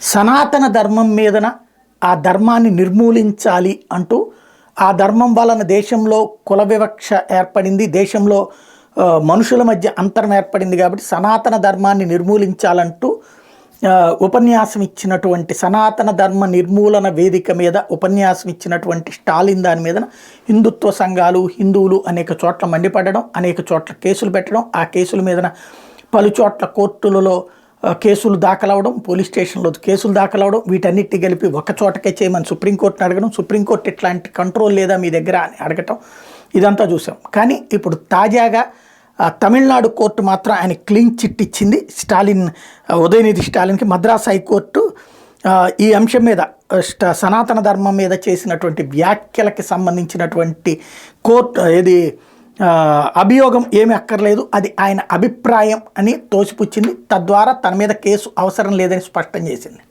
సనాతన ధర్మం మీదన ఆ ధర్మాన్ని నిర్మూలించాలి అంటూ ఆ ధర్మం వలన దేశంలో కుల వివక్ష ఏర్పడింది, దేశంలో మనుషుల మధ్య అంతరం ఏర్పడింది. కాబట్టి సనాతన ధర్మాన్ని నిర్మూలించాలంటూ ఉపన్యాసం ఇచ్చినటువంటి సనాతన ధర్మ నిర్మూలన వేదిక మీద ఉపన్యాసం ఇచ్చినటువంటి స్టాలిన్ దాని మీద హిందుత్వ సంఘాలు, హిందువులు అనేక చోట్ల మండిపడడం, అనేక చోట్ల కేసులు పెట్టడం, ఆ కేసుల మీదన పలు చోట్ల కోర్టులలో కేసులు దాఖలవడం, పోలీస్ స్టేషన్లో కేసులు దాఖలవడం, వీటన్నిటి కలిపి ఒక చోటకే చేయమని సుప్రీంకోర్టుని అడగడం, సుప్రీంకోర్టు ఇట్లాంటి కంట్రోల్ లేదా మీ దగ్గర అని అడగటం, ఇదంతా చూసాం. కానీ ఇప్పుడు తాజాగా తమిళనాడు కోర్టు మాత్రం ఆయన క్లీన్ చిట్ ఇచ్చింది స్టాలిన్, ఉదయనిధి స్టాలిన్కి. మద్రాస్ హైకోర్టు ఈ అంశం మీద సనాతన ధర్మం మీద చేసినటువంటి వ్యాఖ్యలకి సంబంధించినటువంటి అభియోగం ఏమీ అక్కర్లేదు, అది ఆయన అభిప్రాయం అని తోసిపుచ్చింది. తద్వారా తన మీద కేసు అవసరం లేదని స్పష్టం చేసింది.